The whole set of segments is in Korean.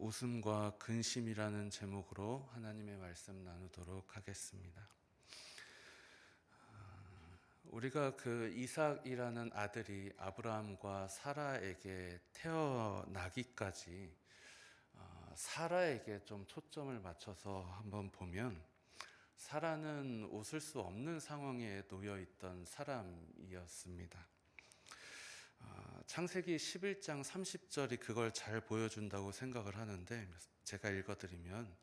웃음과 근심이라는 제목으로 하나님의 말씀 나누도록 하겠습니다. 우리가 그 이삭이라는 아들이 아브라함과 사라에게 태어나기까지 사라에게 좀 초점을 맞춰서 한번 보면, 사라는 웃을 수 없는 상황에 놓여 있던 사람이었습니다. 창세기 11장 30절이 그걸 잘 보여준다고 생각을 하는데, 제가 읽어드리면,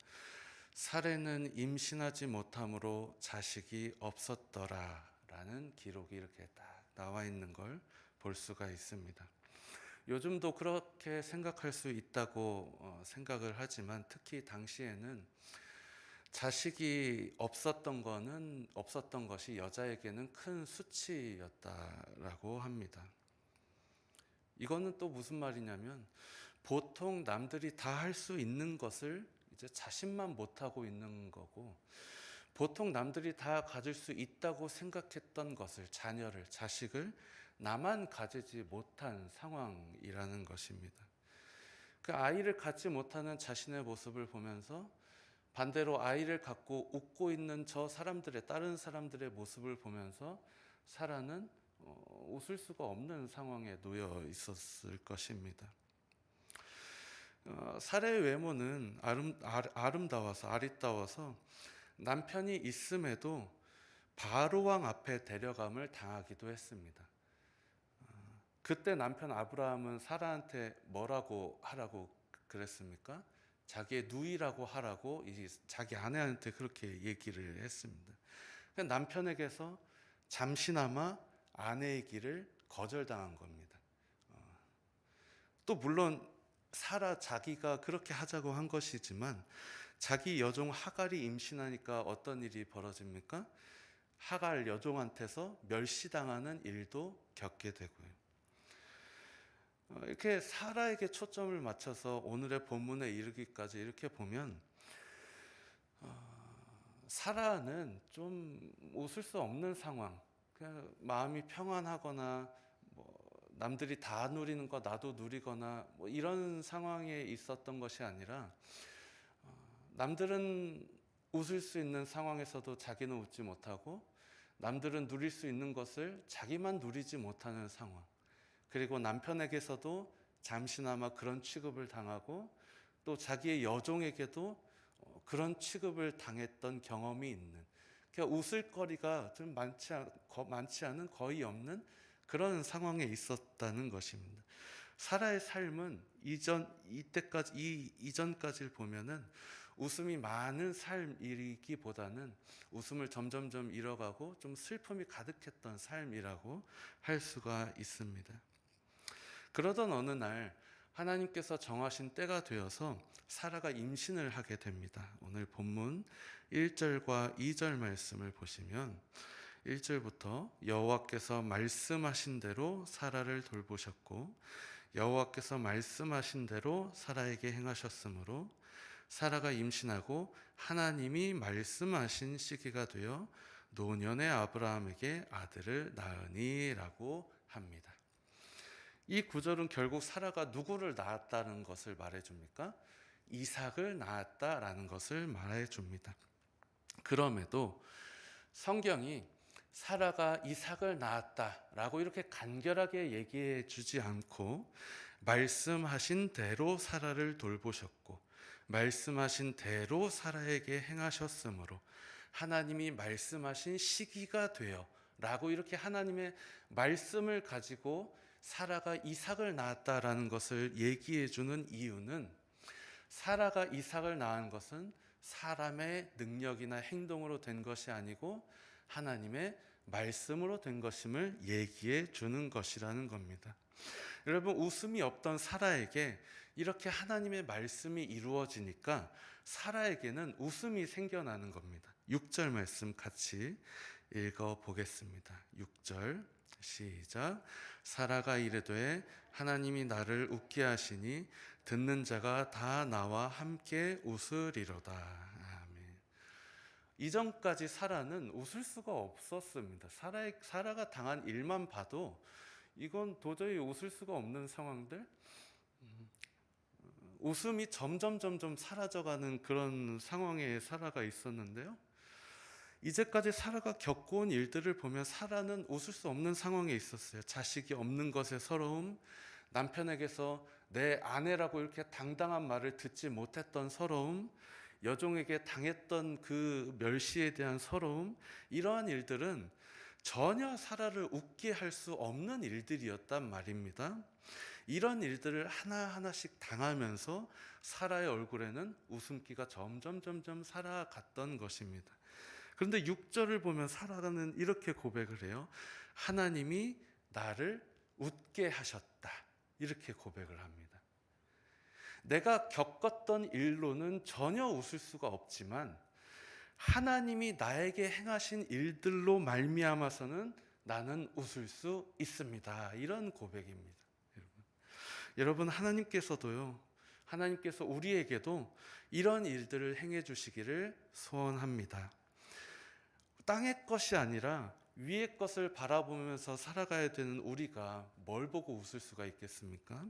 사레는 임신하지 못함으로 자식이 없었더라 라는 기록이 이렇게 딱 나와 있는 걸 볼 수가 있습니다. 요즘도 그렇게 생각할 수 있다고 생각을 하지만, 특히 당시에는 자식이 없었던 것이 여자에게는 큰 수치였다라고 합니다. 이거는 또 무슨 말이냐면, 보통 남들이 다 할 수 있는 것을 이제 자신만 못하고 있는 거고, 보통 남들이 다 가질 수 있다고 생각했던 것을, 자녀를, 자식을 나만 가지지 못한 상황이라는 것입니다. 그 아이를 갖지 못하는 자신의 모습을 보면서 반대로 아이를 갖고 웃고 있는 다른 사람들의 모습을 보면서 사라는 웃을 수가 없는 상황에 놓여 있었을 것입니다. 사라의 외모는 아리따워서 남편이 있음에도 바로왕 앞에 데려감을 당하기도 했습니다. 그때 남편 아브라함은 사라한테 뭐라고 하라고 그랬습니까? 자기의 누이라고 하라고 자기 아내한테 그렇게 얘기를 했습니다. 남편에게서 잠시나마 아내의 길을 거절당한 겁니다. 또 물론 사라 자기가 그렇게 하자고 한 것이지만, 자기 여종 하갈이 임신하니까 어떤 일이 벌어집니까? 하갈 여종한테서 멸시당하는 일도 겪게 되고요. 이렇게 사라에게 초점을 맞춰서 오늘의 본문에 이르기까지 이렇게 보면, 사라는 좀 웃을 수 없는 상황, 그냥 마음이 평안하거나 남들이 다 누리는 거 나도 누리거나 이런 상황에 있었던 것이 아니라, 남들은 웃을 수 있는 상황에서도 자기는 웃지 못하고, 남들은 누릴 수 있는 것을 자기만 누리지 못하는 상황, 그리고 남편에게서도 잠시나마 그런 취급을 당하고, 또 자기의 여종에게도 그런 취급을 당했던 경험이 있는, 그러니까 웃을 거리가 좀 많지 않은, 거의 없는 그런 상황에 있었다는 것입니다. 사라의 삶은 이전까지를 보면은 웃음이 많은 삶이기보다는 웃음을 점점점 잃어가고 좀 슬픔이 가득했던 삶이라고 할 수가 있습니다. 그러던 어느 날 하나님께서 정하신 때가 되어서 사라가 임신을 하게 됩니다. 오늘 본문 1절과 2절 말씀을 보시면, 1절부터 여호와께서 말씀하신 대로 사라를 돌보셨고 여호와께서 말씀하신 대로 사라에게 행하셨으므로 사라가 임신하고 하나님이 말씀하신 시기가 되어 노년의 아브라함에게 아들을 낳으니라고 합니다. 이 구절은 결국 사라가 누구를 낳았다는 것을 말해줍니까? 이삭을 낳았다라는 것을 말해줍니다. 그럼에도 성경이 사라가 이삭을 낳았다라고 이렇게 간결하게 얘기해 주지 않고, 말씀하신 대로 사라를 돌보셨고 말씀하신 대로 사라에게 행하셨으므로 하나님이 말씀하신 시기가 되어 라고 이렇게 하나님의 말씀을 가지고 사라가 이삭을 낳았다라는 것을 얘기해 주는 이유는, 사라가 이삭을 낳은 것은 사람의 능력이나 행동으로 된 것이 아니고 하나님의 말씀으로 된 것임을 얘기해 주는 것이라는 겁니다. 여러분, 웃음이 없던 사라에게 이렇게 하나님의 말씀이 이루어지니까 사라에게는 웃음이 생겨나는 겁니다. 6절 말씀 같이 읽어보겠습니다. 6절 시작. 사라가 이르되 하나님이 나를 웃게 하시니 듣는 자가 다 나와 함께 웃으리로다. 아멘. 이전까지 사라는 웃을 수가 없었습니다. 사라가 당한 일만 봐도 이건 도저히 웃을 수가 없는 상황들, 웃음이 점점 사라져가는 그런 상황에 사라가 있었는데요. 이제까지 사라가 겪어온 일들을 보면 사라는 웃을 수 없는 상황에 있었어요. 자식이 없는 것의 서러움, 남편에게서 내 아내라고 이렇게 당당한 말을 듣지 못했던 서러움, 여종에게 당했던 그 멸시에 대한 서러움, 이러한 일들은 전혀 사라를 웃게 할 수 없는 일들이었단 말입니다. 이런 일들을 하나하나씩 당하면서 사라의 얼굴에는 웃음기가 점점 살아갔던 것입니다. 그런데 6절을 보면 사라는 이렇게 고백을 해요. 하나님이 나를 웃게 하셨다. 이렇게 고백을 합니다. 내가 겪었던 일로는 전혀 웃을 수가 없지만 하나님이 나에게 행하신 일들로 말미암아서는 나는 웃을 수 있습니다. 이런 고백입니다. 여러분, 하나님께서도요, 하나님께서 우리에게도 이런 일들을 행해 주시기를 소원합니다. 땅의 것이 아니라 위의 것을 바라보면서 살아가야 되는 우리가 뭘 보고 웃을 수가 있겠습니까?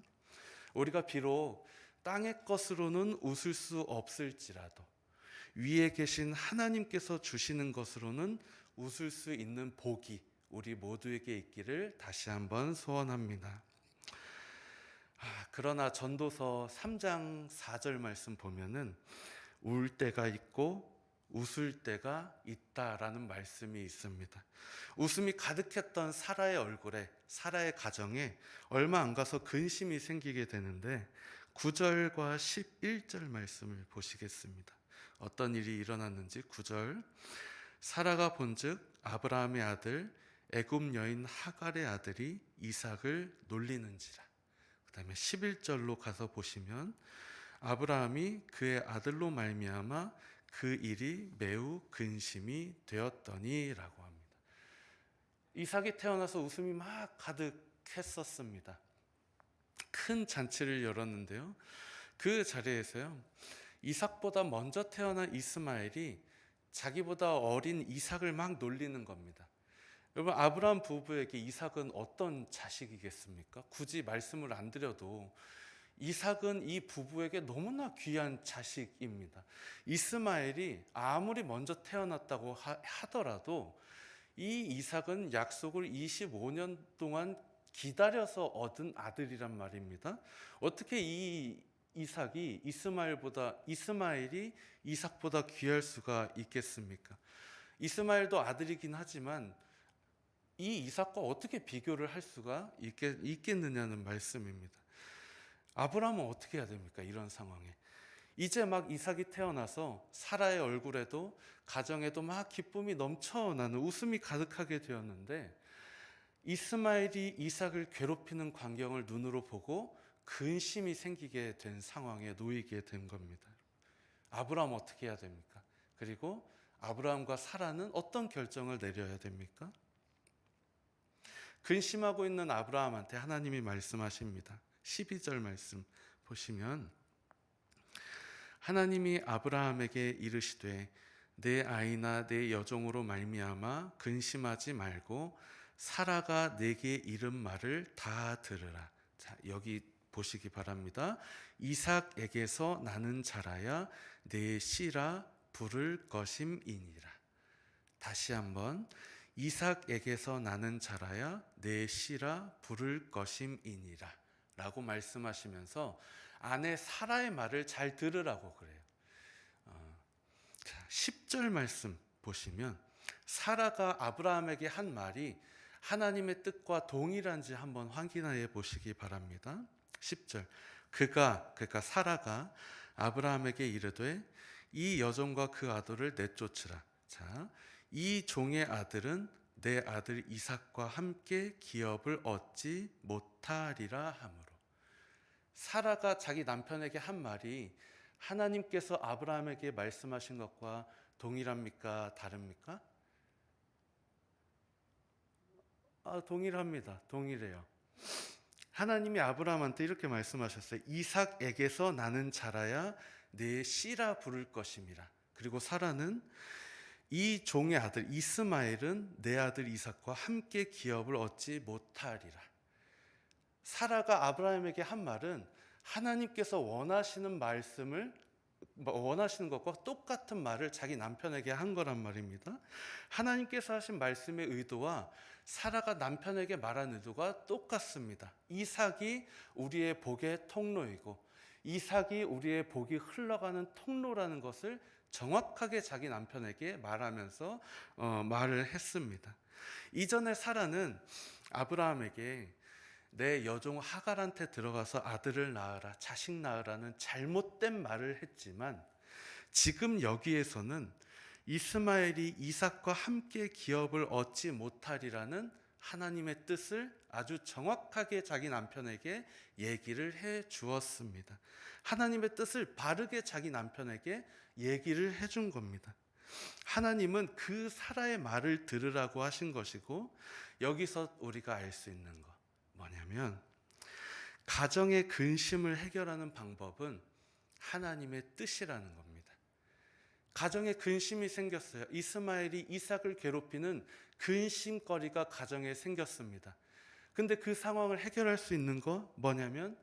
우리가 비록 땅의 것으로는 웃을 수 없을지라도 위에 계신 하나님께서 주시는 것으로는 웃을 수 있는 복이 우리 모두에게 있기를 다시 한번 소원합니다. 그러나 전도서 3장 4절 말씀 보면은 울 때가 있고 웃을 때가 있다라는 말씀이 있습니다. 웃음이 가득했던 사라의 얼굴에, 사라의 가정에 얼마 안 가서 근심이 생기게 되는데 9절과 11절 말씀을 보시겠습니다. 어떤 일이 일어났는지 9절, 사라가 본즉 아브라함의 아들 애굽 여인 하갈의 아들이 이삭을 놀리는지라. 그 다음에 11절로 가서 보시면 아브라함이 그의 아들로 말미암아 그 일이 매우 근심이 되었더니 라고 합니다. 이삭이 태어나서 웃음이 막 가득했었습니다. 큰 잔치를 열었는데요. 그 자리에서요, 이삭보다 먼저 태어난 이스마엘이 자기보다 어린 이삭을 막 놀리는 겁니다. 여러분, 아브라함 부부에게 이삭은 어떤 자식이겠습니까? 굳이 말씀을 안 드려도 이삭은 이 부부에게 너무나 귀한 자식입니다. 이스마엘이 아무리 먼저 태어났다고 하더라도 이 이삭은 약속을 25년 동안 기다려서 얻은 아들이란 말입니다. 어떻게 이 이삭이 이스마엘이 이삭보다 귀할 수가 있겠습니까? 이스마엘도 아들이긴 하지만 이 이삭과 어떻게 비교를 할 수가 있겠느냐는 말씀입니다. 아브라함은 어떻게 해야 됩니까? 이런 상황에 이제 막 이삭이 태어나서 사라의 얼굴에도 가정에도 막 기쁨이 넘쳐나는 웃음이 가득하게 되었는데 이스마엘이 이삭을 괴롭히는 광경을 눈으로 보고 근심이 생기게 된 상황에 놓이게 된 겁니다. 아브라함은 어떻게 해야 됩니까? 그리고 아브라함과 사라는 어떤 결정을 내려야 됩니까? 근심하고 있는 아브라함한테 하나님이 말씀하십니다. 12절 말씀 보시면 하나님이 아브라함에게 이르시되 내 아이나 내 여종으로 말미암아 근심하지 말고 사라가 내게 이른 말을 다 들으라. 자, 여기 보시기 바랍니다. 이삭에게서 나는 자라야 내 씨라 부를 것임이니라. 다시 한번 이삭에게서 나는 자라야 내 씨라 부를 것임이니라 라고 말씀하시면서 아내 사라의 말을 잘 들으라고 그래요. 10절 말씀 보시면 사라가 아브라함에게 한 말이 하나님의 뜻과 동일한지 한번 확인해 보시기 바랍니다. 10절 그러니까 사라가 아브라함에게 이르되 이 여종과 그 아들을 내쫓으라. 자, 이 종의 아들은 내 아들 이삭과 함께 기업을 얻지 못하리라 하므로. 사라가 자기 남편에게 한 말이 하나님께서 아브라함에게 말씀하신 것과 동일합니까? 다릅니까? 동일합니다. 동일해요. 하나님이 아브라함한테 이렇게 말씀하셨어요. 이삭에게서 나는 자라야 내 씨라 부를 것임이라. 그리고 사라는 이 종의 아들 이스마엘은 내 아들 이삭과 함께 기업을 얻지 못하리라. 사라가 아브라함에게 한 말은 하나님께서 원하시는 말씀을 원하시는 것과 똑같은 말을 자기 남편에게 한 거란 말입니다. 하나님께서 하신 말씀의 의도와 사라가 남편에게 말한 의도가 똑같습니다. 이삭이 우리의 복의 통로이고 이삭이 우리의 복이 흘러가는 통로라는 것을 정확하게 자기 남편에게 말하면서 말을 했습니다. 이전에 사라는 아브라함에게 내 여종 하갈한테 들어가서 아들을 낳으라, 자식 낳으라는 잘못된 말을 했지만 지금 여기에서는 이스마엘이 이삭과 함께 기업을 얻지 못하리라는 하나님의 뜻을 아주 정확하게 자기 남편에게 얘기를 해 주었습니다. 하나님의 뜻을 바르게 자기 남편에게 얘기를 해 준 겁니다. 하나님은 그 사라의 말을 들으라고 하신 것이고, 여기서 우리가 알 수 있는 것 뭐냐면, 가정의 근심을 해결하는 방법은 하나님의 뜻이라는 겁니다. 가정에 근심이 생겼어요. 이스마엘이 이삭을 괴롭히는 근심거리가 가정에 생겼습니다. 근데 그 상황을 해결할 수 있는 거 뭐냐면,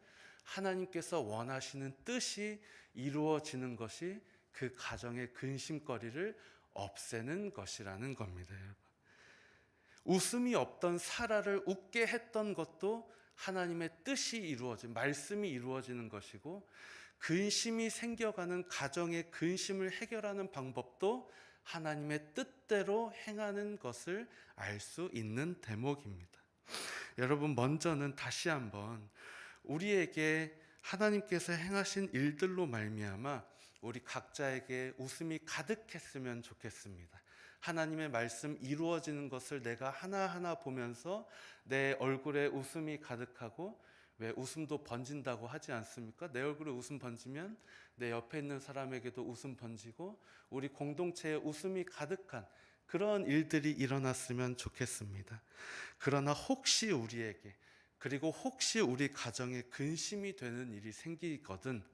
하나님께서 원하시는 뜻이 이루어지는 것이 그 가정의 근심거리를 없애는 것이라는 겁니다. 여러분. 웃음이 없던 사라를 웃게 했던 것도 하나님의 뜻이 이루어진, 말씀이 이루어지는 것이고, 근심이 생겨가는 가정의 근심을 해결하는 방법도 하나님의 뜻대로 행하는 것을 알 수 있는 대목입니다. 여러분, 먼저는 다시 한번 우리에게 하나님께서 행하신 일들로 말미암아 우리 각자에게 웃음이 가득했으면 좋겠습니다. 하나님의 말씀 이루어지는 것을 내가 하나하나 보면서 내 얼굴에 웃음이 가득하고, 왜 웃음도 번진다고 하지 않습니까? 내 얼굴에 웃음 번지면 내 옆에 있는 사람에게도 웃음 번지고 우리 공동체에 웃음이 가득한 그런 일들이 일어났으면 좋겠습니다. 그러나 혹시 우리에게, 그리고 혹시 우리 가정에 근심이 되는 일이 생기거든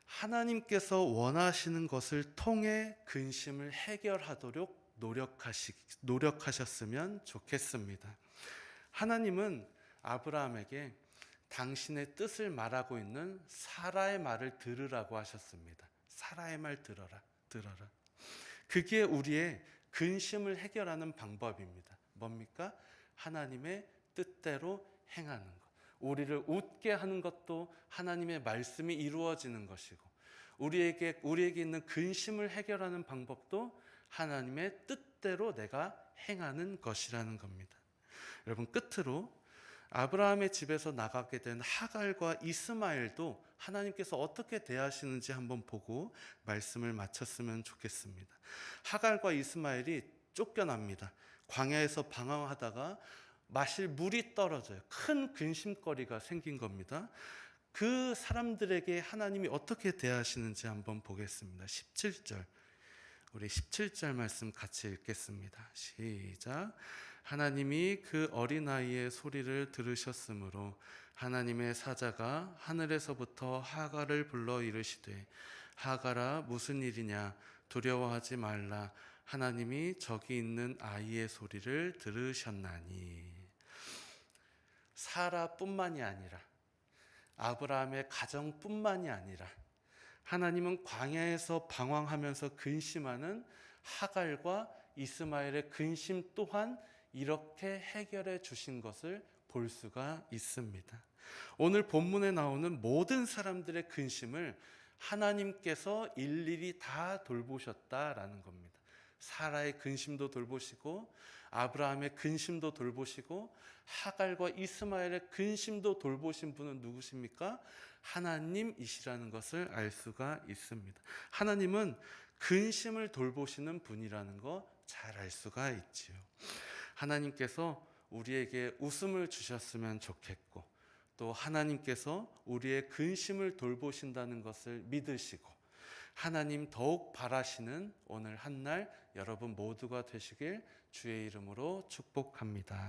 하나님께서 원하시는 것을 통해 근심을 해결하도록 노력하셨으면 좋겠습니다. 하나님은 아브라함에게 당신의 뜻을 말하고 있는 사라의 말을 들으라고 하셨습니다. 사라의 말 들어라. 그게 우리의 근심을 해결하는 방법입니다. 뭡니까? 하나님의 뜻대로 행하는 것. 우리를 웃게 하는 것도 하나님의 말씀이 이루어지는 것이고, 우리에게 있는 근심을 해결하는 방법도 하나님의 뜻대로 내가 행하는 것이라는 겁니다. 여러분, 끝으로 아브라함의 집에서 나가게 된 하갈과 이스마엘도 하나님께서 어떻게 대하시는지 한번 보고 말씀을 마쳤으면 좋겠습니다. 하갈과 이스마엘이 쫓겨납니다. 광야에서 방황하다가 마실 물이 떨어져요. 큰 근심거리가 생긴 겁니다. 그 사람들에게 하나님이 어떻게 대하시는지 한번 보겠습니다. 17절, 우리 17절 말씀 같이 읽겠습니다. 시작. 하나님이 그 어린아이의 소리를 들으셨으므로 하나님의 사자가 하늘에서부터 하갈을 불러 이르시되, 하갈아, 무슨 일이냐, 두려워하지 말라, 하나님이 저기 있는 아이의 소리를 들으셨나니. 사라뿐만이 아니라 아브라함의 가정뿐만이 아니라 하나님은 광야에서 방황하면서 근심하는 하갈과 이스마엘의 근심 또한 이렇게 해결해 주신 것을 볼 수가 있습니다. 오늘 본문에 나오는 모든 사람들의 근심을 하나님께서 일일이 다 돌보셨다라는 겁니다. 사라의 근심도 돌보시고, 아브라함의 근심도 돌보시고, 하갈과 이스마엘의 근심도 돌보신 분은 누구십니까? 하나님이시라는 것을 알 수가 있습니다. 하나님은 근심을 돌보시는 분이라는 거 잘 알 수가 있지요. 하나님께서 우리에게 웃음을 주셨으면 좋겠고, 또 하나님께서 우리의 근심을 돌보신다는 것을 믿으시고, 하나님 더욱 바라시는 오늘 한날 여러분 모두가 되시길 주의 이름으로 축복합니다.